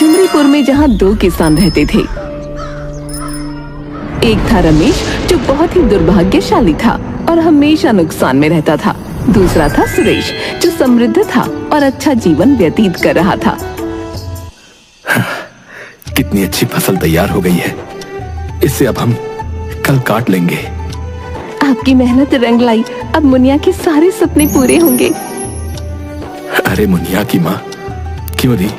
झुमरीपुर में जहाँ 2 किसान रहते थे। एक था रमेश जो बहुत ही दुर्भाग्यशाली था और हमेशा नुकसान में रहता था। दूसरा था सुरेश जो समृद्ध था और अच्छा जीवन व्यतीत कर रहा था। कितनी अच्छी फसल तैयार हो गई है, इसे अब हम कल काट लेंगे। आपकी मेहनत रंग लाई, अब मुनिया के सारे सपने पूरे होंगे। अरे मुनिया की माँ, क्यों दी,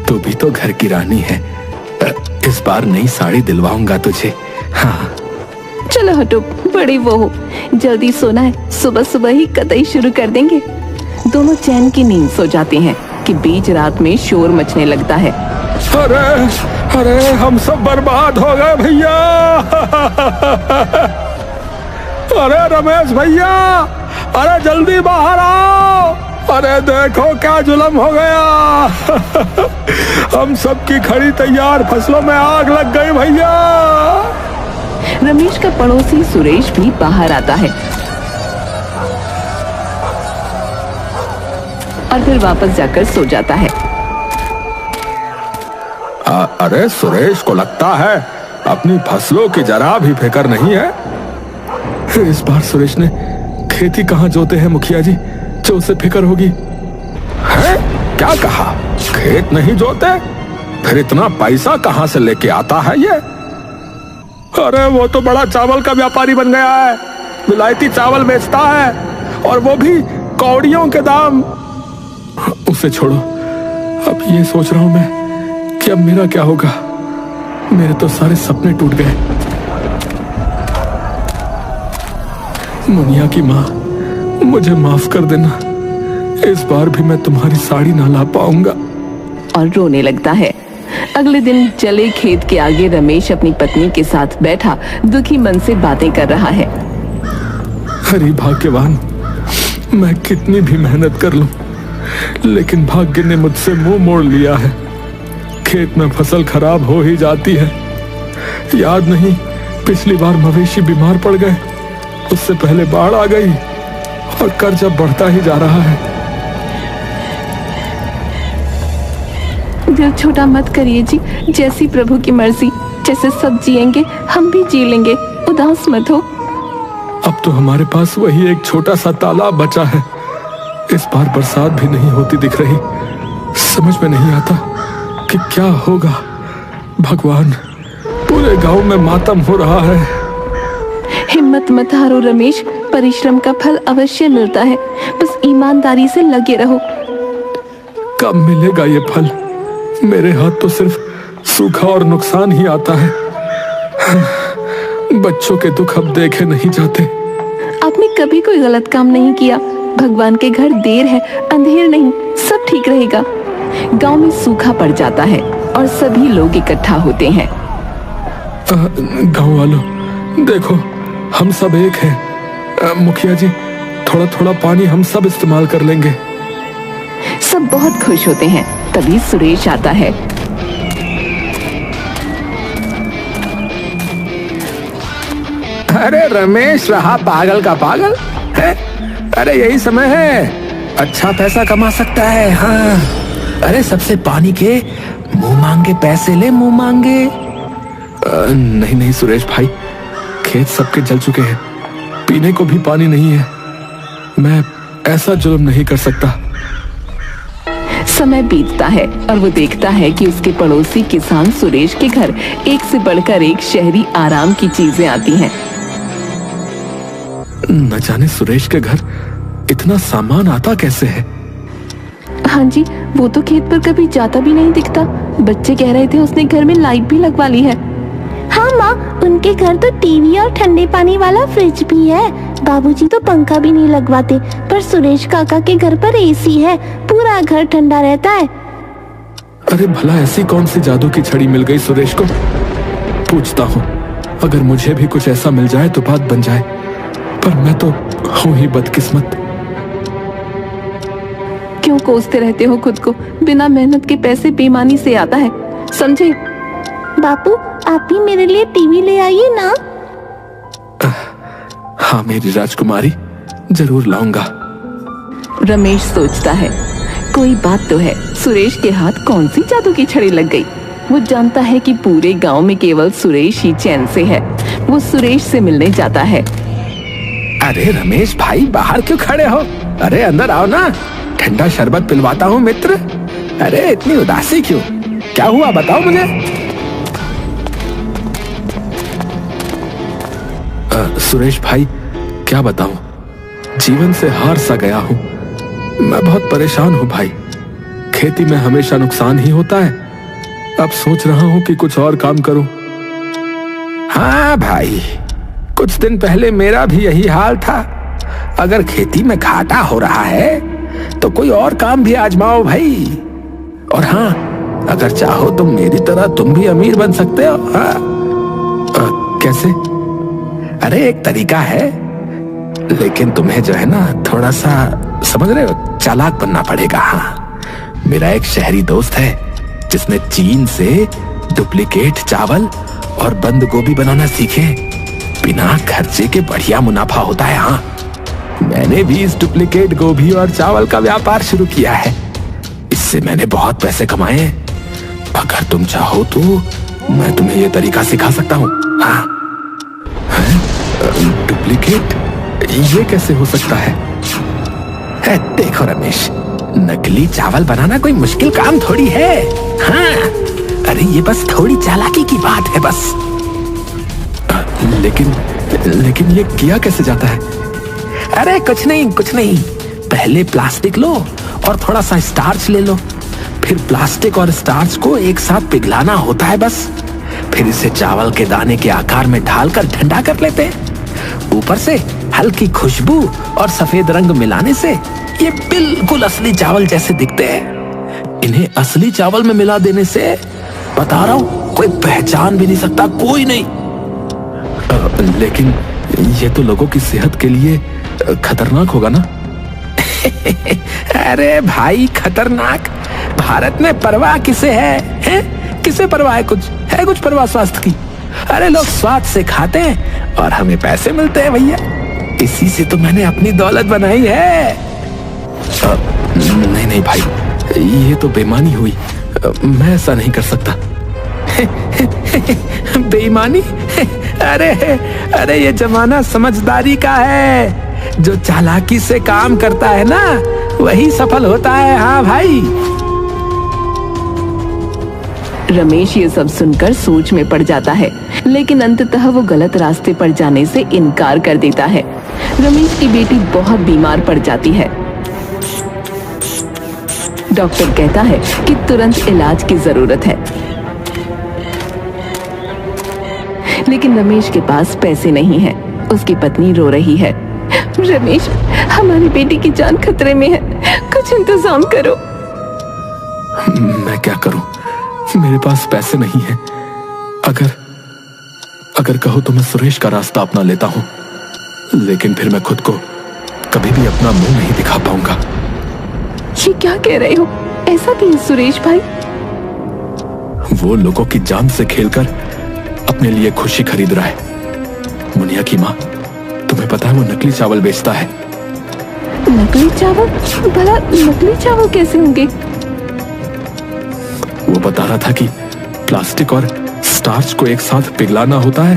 तू भी तो घर की रानी है। इस बार नई साड़ी दिलवाऊंगा तुझे। हाँ चलो हटो, बड़े वो हो, जल्दी सोना है, सुबह सुबह ही कतई शुरू कर देंगे। दोनों चैन की नींद सो जाते हैं कि बीच रात में शोर मचने लगता है। अरे अरे हम सब बर्बाद हो गए भैया। अरे रमेश भैया, अरे जल्दी बाहर आओ। अरे देखो क्या जुल्म हो गया। हम सबकी खड़ी तैयार फसलों में आग लग गई भैया। रमेश का पड़ोसी सुरेश भी बाहर आता है और फिर वापस जाकर सो जाता है। अरे सुरेश को लगता है अपनी फसलों की जरा भी फिक्र नहीं है। इस बार सुरेश ने खेती कहाँ जोते हैं मुखिया जी, जो उसे फिक्र होगी। है क्या कहा, खेत नहीं जोते? फिर इतना पैसा कहाँ से लेके आता है ये? अरे वो तो बड़ा चावल का व्यापारी बन गया है, विलायती चावल बेचता है और वो भी कौड़ियों के दाम। उसे छोड़ो, अब ये सोच रहा हूं मैं कि अब मेरा क्या होगा। मेरे तो सारे सपने टूट गए। मुनिया की माँ, मुझे माफ कर देना, इस बार भी मैं तुम्हारी साड़ी ना ला पाऊंगा। और रोने लगता है। अगले दिन जले खेत के आगे रमेश अपनी पत्नी के साथ बैठा दुखी मन से बातें कर रहा है। अरे भाग्यवान, मैं कितनी भी मेहनत कर लूं, लेकिन भाग्य ने मुझसे मुंह मोड़ लिया है। खेत में फसल खराब हो ही जाती है। याद नहीं, पिछली बार मवेशी बीमार पड़ गए, उससे पहले बाढ़ आ गई और कर्जा बढ़ता ही जा रहा है। दिल छोटा मत करिए जी, जैसी प्रभु की मर्जी, जैसे सब जिएंगे हम भी जी लेंगे, उदास मत हो। अब तो हमारे पास वही एक छोटा सा तालाब बचा है। इस बार बरसात भी नहीं होती दिख रही। समझ में नहीं आता कि क्या होगा। भगवान, पूरे गांव में मातम हो रहा है। हिम्मत मत हारो रमेश, परिश्रम का फल अवश्य मिलता है, बस ईमानदारी से लगे रहो। कब मिलेगा ये फल? मेरे हाथ तो सिर्फ सूखा और नुकसान ही आता है। बच्चों के दुख अब देखे नहीं जाते। आपने कभी कोई गलत काम नहीं किया। भगवान के घर देर है, अंधेर नहीं, सब ठीक रहेगा। गांव में सूखा पड़ जाता है और सभी लोग इकट्ठा होते हैं। गांव वालों, देखो, हम सब एक हैं। मुखिया जी, थोड़ा थोड़ा पानी हम सब इस्तेमाल कर लेंगे। सब बहुत खुश होते हैं। तभी सुरेश आता है। अरे रमेश रहा पागल का पागल है। अरे यही समय है, अच्छा पैसा कमा सकता है। हाँ, अरे सबसे पानी के मुंह मांगे पैसे ले, मुंह मांगे। नहीं नहीं सुरेश भाई, खेत सबके जल चुके हैं, पीने को भी पानी नहीं है। मैं ऐसा जुल्म नहीं कर सकता। समय बीतता है और वो देखता है कि उसके पड़ोसी किसान सुरेश के घर एक से बढ़कर एक शहरी आराम की चीजें आती हैं। न जाने सुरेश के घर इतना सामान आता कैसे है। हाँ जी, वो तो खेत पर कभी जाता भी नहीं दिखता। बच्चे कह रहे थे उसने घर में लाइट भी लगवा ली है। हाँ माँ, उनके घर तो टीवी और ठंडे पानी वाला फ्रिज भी है। बाबूजी तो पंखा भी नहीं लगवाते, पर सुरेश काका के घर पर एसी है, पूरा घर ठंडा रहता है। अरे भला ऐसी कौन सी जादू की छड़ी मिल गई सुरेश को? पूछता हूँ, अगर मुझे भी कुछ ऐसा मिल जाए तो बात बन जाए, पर मैं तो हूँ ही बदकिस्मत। क्यों कोसते रहते हो खुद को? बिना मेहनत के पैसे बेईमानी से आता है, समझे? बापू, आप ही मेरे लिए टीवी ले आइए ना। हाँ मेरी राजकुमारी, जरूर लाऊंगा। रमेश सोचता है कोई बात तो है, सुरेश के हाथ कौन सी जादू की छड़ी लग गई। वो जानता है कि पूरे गांव में केवल सुरेश ही चैन से है। वो सुरेश से मिलने जाता है। अरे रमेश भाई, बाहर क्यों खड़े हो? अरे अंदर आओ ना, ठंडा शरबत पिलवाता हूँ मित्र। अरे इतनी उदासी क्यों? क्या हुआ बताओ मुझे। सुरेश भाई, क्या बताऊं, जीवन से हार सा गया हूं। मैं बहुत परेशान हूं भाई। खेती में हमेशा नुकसान ही होता है। अब सोच रहा हूं कि कुछ और काम करूं। हाँ भाई, कुछ दिन पहले मेरा भी यही हाल था। अगर खेती में घाटा हो रहा है तो कोई और काम भी आजमाओ भाई। और हाँ, अगर चाहो तो मेरी तरह तुम भी अमीर बन सकते हो। हाँ? कैसे? अरे एक तरीका है, लेकिन तुम्हें जो है ना, थोड़ा सा समझ रहे हो, चालाक बनना पड़ेगा। हाँ, मेरा एक शहरी दोस्त है जिसने चीन से डुप्लीकेट चावल और बंद गोभी बनाना सीखे। बिना खर्चे के बढ़िया मुनाफा होता है। हाँ, मैंने भी इस डुप्लीकेट गोभी और चावल का व्यापार शुरू किया है। इससे मैंने बहुत पैसे कमाए हैं। अगर तुम चाहो तो मैं तुम्हें यह तरीका सिखा सकता हूँ। हाँ, डुप्लीकेट? ये कैसे हो सकता है? देखो रमेश, नकली चावल बनाना कोई मुश्किल काम थोड़ी है। हाँ, अरे ये बस थोड़ी चालाकी की बात है बस। लेकिन ये किया कैसे जाता है? अरे कुछ नहीं। पहले प्लास्टिक लो और थोड़ा सा स्टार्च ले लो। फिर प्लास्टिक और स्टार्च को एक साथ पिघलाना होता है बस। फिर इसे चावल के दाने के आकार में ढालकर ठंडा कर लेते हैं। ऊपर से हल्की खुशबू और सफेद रंग मिलाने से ये बिल्कुल असली चावल जैसे दिखते हैं। इन्हें असली चावल में मिला देने से, बता रहा हूं, कोई पहचान भी नहीं सकता, कोई नहीं। लेकिन ये तो लोगों की सेहत के लिए खतरनाक होगा ना? अरे भाई, खतरनाक? भारत में परवाह किसे है? किसे परवाह है? कुछ परवाह स्वास्थ्य की? अरे लोग स्वाद से खाते हैं और हमें पैसे मिलते हैं भैया। इसी से तो मैंने अपनी दौलत बनाई है। नहीं भाई, ये तो बेईमानी हुई। मैं ऐसा नहीं कर सकता। बेईमानी? अरे ये जमाना समझदारी का है। जो चालाकी से काम करता है ना, वही सफल होता है। हाँ भाई। रमेश ये सब सुनकर सोच में पड़ जाता है, लेकिन अंततः वो गलत रास्ते पर जाने से इनकार कर देता है। रमेश की बेटी बहुत बीमार पड़ जाती है। डॉक्टर कहता है कि तुरंत इलाज की जरूरत है, लेकिन रमेश के पास पैसे नहीं है। उसकी पत्नी रो रही है। रमेश, हमारी बेटी की जान खतरे में है, कुछ इंतजाम करो। मैं क्या करूं? मेरे पास पैसे नहीं है। अगर कहो तो मैं सुरेश का रास्ता अपना लेता हूं, लेकिन फिर मैं खुद को कभी भी अपना मुंह नहीं दिखा पाऊंगा। ये क्या कह रहे हो? ऐसा क्यों सुरेश भाई? वो लोगों की जान से खेलकर अपने लिए खुशी खरीद रहा है। मुनिया की माँ, तुम्हें पता है वो नकली चावल बेचता है। नकली चावल? भला नकली चावल कैसे होंगे? वो बता रहा था कि प्लास्टिक और स्टार्च को एक साथ पिघलाना होता है,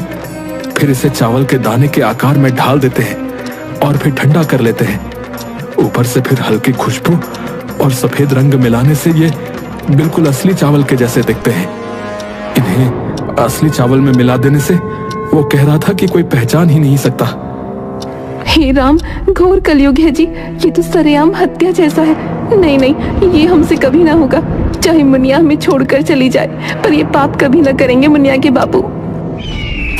फिर इसे चावल के दाने के आकार में ढाल देते हैं और फिर ठंडा कर लेते हैं। ऊपर से फिर हल्की खुशबू और सफेद रंग मिलाने से ये बिल्कुल असली चावल के जैसे दिखते हैं। इन्हें असली चावल में मिला देने से वो कह रहा था कि कोई पहचान ही नहीं सकता। हे राम, घोर कलयुग है जी। ये तो सरेआम हत्या जैसा है। नहीं, ये हमसे कभी ना होगा। चाहे मुनिया हमें छोड़कर चली जाए, पर ये पाप कभी ना करेंगे मुनिया के बापू।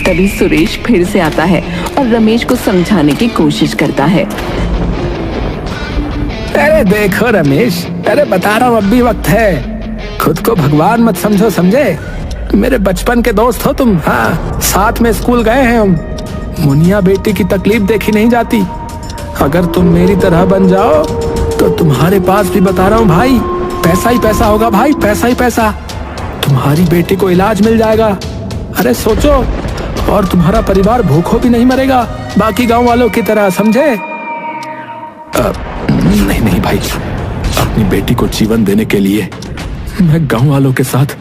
तभी सुरेश फिर से आता है और रमेश को समझाने की कोशिश करता है। अरे देखो रमेश, अरे बता रहा हूं, अब भी वक्त है। खुद को भगवान मत समझो, समझे? मेरे बचपन के दोस्त हो तुम। हाँ, साथ में स्कूल गए हैं हम। मुनिया बेटी की तकलीफ देखी नहीं जाती। अगर तुम मेरी तरह बन जाओ तो तुम्हारे पास भी, बता रहा हूँ भाई, पैसा ही पैसा होगा भाई, पैसा ही पैसा। तुम्हारी बेटी को इलाज मिल जाएगा। अरे सोचो, और तुम्हारा परिवार भूखों भी नहीं मरेगा बाकी गांव वालों की तरह, समझे? नहीं भाई, अपनी बेटी को जीवन देने के लिए मैं गांव वालों के साथ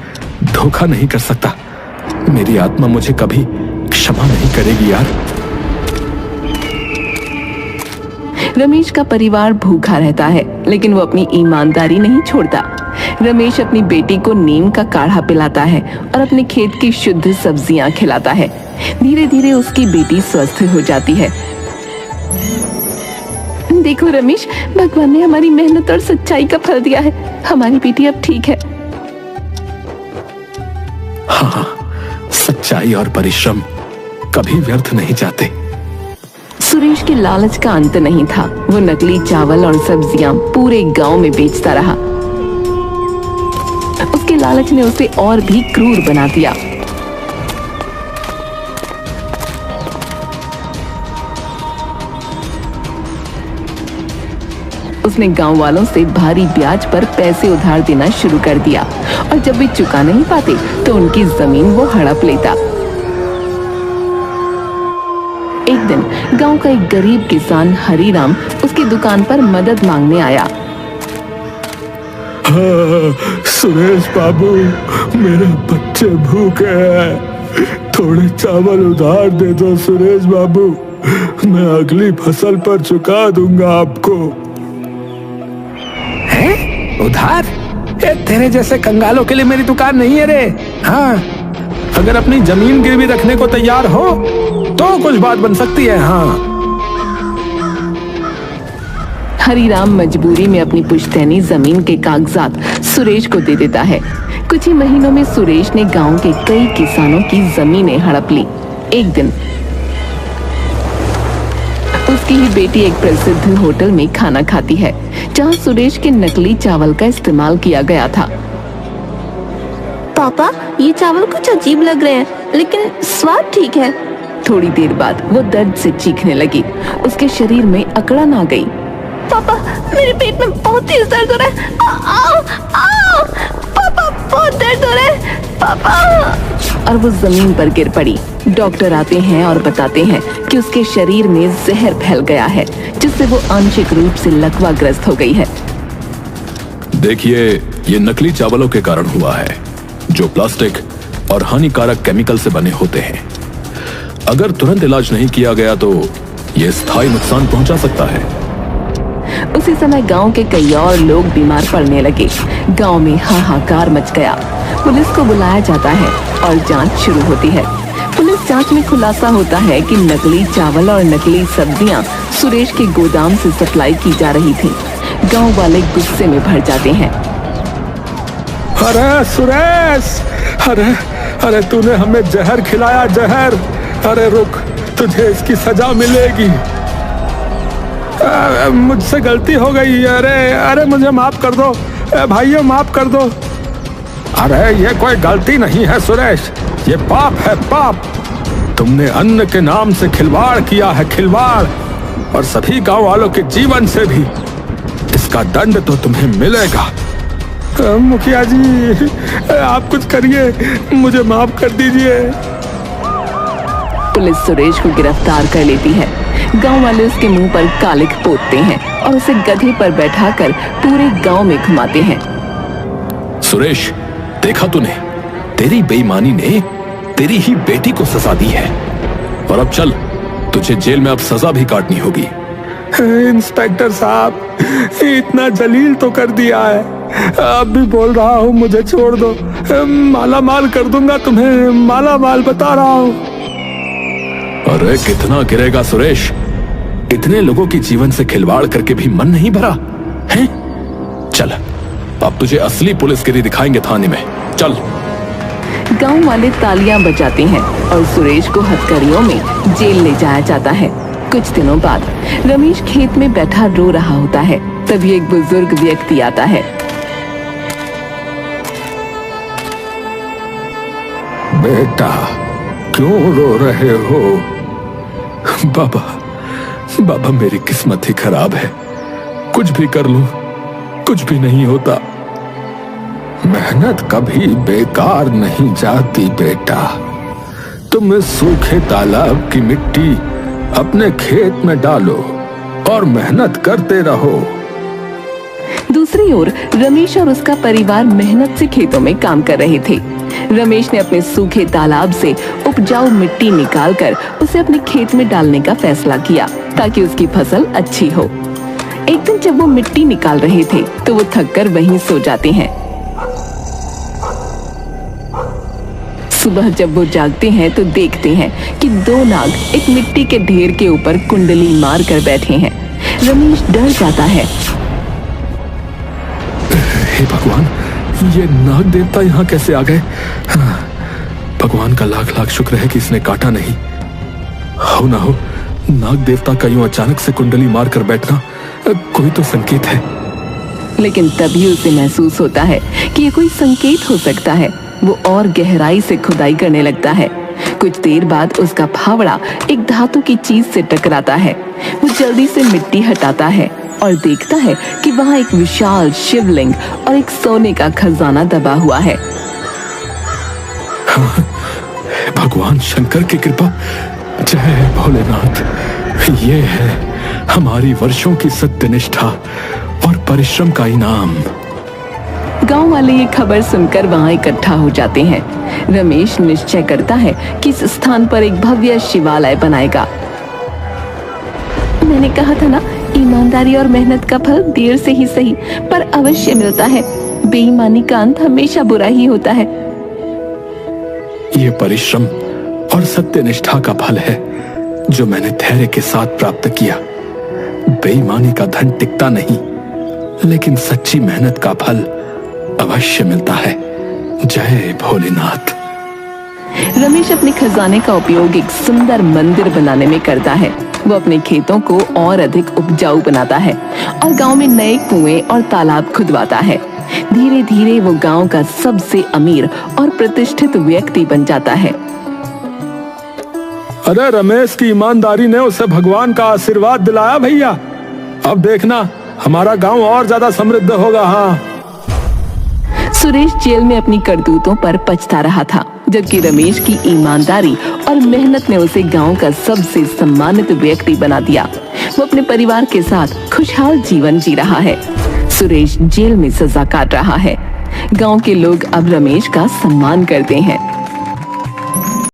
धोखा नहीं कर सकता। मेरी आत्मा मुझे कभी क्षमा नहीं करेगी यार। रमेश का परिवार भूखा रहता है, लेकिन वो अपनी ईमानदारी नहीं छोड़ता। रमेश अपनी बेटी को नीम का काढ़ा पिलाता है और अपने खेत की शुद्ध सब्जियां खिलाता है। धीरे धीरे उसकी बेटी स्वस्थ हो जाती है। देखो रमेश, भगवान ने हमारी मेहनत और सच्चाई का फल दिया है। हमारी बेटी अब ठीक है। हाँ, सच्चाई और परिश्रम कभी व्यर्थ नहीं जाते। सुरेश के लालच का अंत नहीं था। वो नकली चावल और सब्जियां पूरे गांव में बेचता रहा। उसके लालच ने उसे और भी क्रूर बना दिया। उसने गांव वालों से भारी ब्याज पर पैसे उधार देना शुरू कर दिया और जब वे चुका नहीं पाते तो उनकी जमीन वो हड़प लेता। एक दिन गांव का एक गरीब किसान हरीराम उसकी दुकान पर मदद मांगने आया। हाँ, सुरेश बाबू, मेरे बच्चे भूखे हैं, थोड़े चावल उधार दे दो सुरेश बाबू, मैं अगली फसल पर चुका दूंगा आपको। हैं? उधार? तेरे जैसे कंगालों के लिए मेरी दुकान नहीं है रे। हाँ, अगर अपनी जमीन गिरवी रखने को तैयार हो तो कुछ बात बन सकती है। हाँ। हरीराम मजबूरी में अपनी पुश्तैनी जमीन के कागजात सुरेश को दे देता है। कुछ ही महीनों में सुरेश ने गांव के कई किसानों की जमीनें हड़प ली। एक दिन उसकी ही बेटी एक प्रसिद्ध होटल में खाना खाती है, जहां सुरेश के नकली चावल का इस्तेमाल किया गया था। पापा, ये चावल कुछ अजीब लग रहे हैं, लेकिन स्वाद ठीक है। थोड़ी देर बाद वो दर्द से चीखने लगी। उसके शरीर में अकड़न आ गई। पापा, मेरे पेट में बहुत तेज दर्द हो रहा है। आओ, आओ, पापा, बहुत दर्द हो रहा है, पापा। और वो जमीन पर गिर पड़ी। डॉक्टर आते हैं और बताते हैं कि उसके शरीर में जहर फैल गया है, जिससे वो आंशिक रूप से लकवाग्रस्त हो गई है। देखिए, ये नकली चावलों के कारण हुआ है, जो प्लास्टिक और हानिकारक केमिकल से बने होते हैं। अगर तुरंत इलाज नहीं किया गया तो ये स्थायी नुकसान पहुंचा सकता है। उसी समय गांव के कई और लोग बीमार पड़ने लगे। गांव में हाहाकार मच गया। पुलिस को बुलाया जाता है और जांच शुरू होती है। पुलिस जांच में खुलासा होता है कि नकली चावल और नकली सब्जियां सुरेश के गोदाम से सप्लाई की जा रही थी। गांव वाले गुस्से में भर जाते हैं। अरे सुरेश, अरे तूने हमें जहर खिलाया, जहर। अरे रुक, तुझे इसकी सजा मिलेगी। मुझसे गलती हो गई। अरे मुझे माफ कर दो भाइयों, माफ कर दो। अरे ये कोई गलती नहीं है सुरेश, ये पाप है, पाप। तुमने अन्न के नाम से खिलवाड़ किया है, खिलवाड़, और सभी गांव वालों के जीवन से भी। इसका दंड तो तुम्हें मिलेगा। मुखिया जी, आप कुछ करिए, मुझे माफ कर दीजिए। पुलिस सुरेश को गिरफ्तार कर लेती है। गांव वाले उसके मुंह पर कालिख पोतते हैं और उसे गधे पर बैठाकर पूरे गांव में घुमाते हैं। सुरेश, देखा तूने, तेरी बेईमानी ने तेरी ही बेटी को सजा दी है, और अब चल, तुझे जेल में अब सजा भी काटनी होगी। इंस्पेक्टर साहब, इतना जलील तो कर दिया है, अब भी बोल रहा हूँ मुझे छोड़ दो, माला माल कर दूंगा तुम्हें, माला माल बता रहा हूँ। अरे कितना गिरेगा सुरेश, इतने लोगों के जीवन से खिलवाड़ करके भी मन नहीं भरा है? चल, अब तुझे असली पुलिसगिरी दिखाएंगे थाने में, चल। गांव वाले तालियां बजाते हैं और सुरेश को हथकड़ियों में जेल ले जाया जाता है। कुछ दिनों बाद रमेश खेत में बैठा रो रहा होता है। तभी एक बुजुर्ग व्यक्ति आता है। बेटा, क्यों रो रहे हो? बाबा, मेरी किस्मत ही खराब है, कुछ भी कर लूं, कुछ भी नहीं होता। मेहनत कभी बेकार नहीं जाती बेटा। तुम इस सूखे तालाब की मिट्टी अपने खेत में डालो और मेहनत करते रहो। दूसरी ओर रमेश और उसका परिवार मेहनत से खेतों में काम कर रहे थे। रमेश ने अपने सूखे तालाब से उपजाऊ मिट्टी निकालकर उसे अपने खेत में डालने का फैसला किया ताकि उसकी फसल अच्छी हो। एक दिन जब वो मिट्टी निकाल रहे थे तो वो थककर वहीं सो जाते हैं। सुबह जब वो जागते हैं तो देखते हैं कि दो नाग एक मिट्टी के ढेर के ऊपर कुंडली मार कर बैठे हैं। रमेश डर जाता है। हे भगवान, ये नाग देवता यहाँ कैसे आ गए? भगवान का लाख लाख शुक्र है कि इसने काटा नहीं। हो ना हो, नाग देवता का यूं अचानक से कुंडली मार कर बैठना कोई तो संकेत है। लेकिन तभी उसे महसूस होता है कि ये कोई संकेत हो सकता है। वो और गहराई से खुदाई करने लगता है। कुछ देर बाद उसका फावड़ा एक धातु की चीज से टकराता है। वो जल्दी से मिट्टी हटाता है और देखता है कि वहाँ एक विशाल शिवलिंग और एक सोने का खजाना दबा हुआ है। भगवान शंकर की कृपा, जय भोलेनाथ। ये है हमारी वर्षों की सत्यनिष्ठा और परिश्रम का इनाम। गांव वाले ये खबर सुनकर वहां इकट्ठा हो जाते हैं। रमेश निश्चय करता है कि इस स्थान पर एक भव्य शिवालय बनाएगा। मैंने कहा था ना, ईमानदारी और मेहनत का फल देर से ही सही पर अवश्य मिलता है। बेईमानी का अंत हमेशा बुरा ही होता है। ये परिश्रम और सत्यनिष्ठा का फल है जो मैंने धैर्य के साथ प्राप्त किया। बेईमानी का धन टिकता नहीं, लेकिन सच्ची मेहनत का फल अवश्य मिलता है। जय भोलेनाथ। रमेश अपने खजाने का उपयोग एक सुंदर मंदिर बनाने में करता है। वो अपने खेतों को और अधिक उपजाऊ बनाता है और गांव में नए कुएं और तालाब खुदवाता है। धीरे धीरे वो गांव का सबसे अमीर और प्रतिष्ठित व्यक्ति बन जाता है। अरे रमेश की ईमानदारी ने उसे भगवान का आशीर्वाद दिलाया भैया। अब देखना हमारा गांव और ज्यादा समृद्ध होगा। हाँ। सुरेश जेल में अपनी करतूतों पर पछता रहा था, जबकि रमेश की ईमानदारी और मेहनत ने उसे गांव का सबसे सम्मानित व्यक्ति बना दिया। वो अपने परिवार के साथ खुशहाल जीवन जी रहा है। सुरेश जेल में सजा काट रहा है। गांव के लोग अब रमेश का सम्मान करते हैं।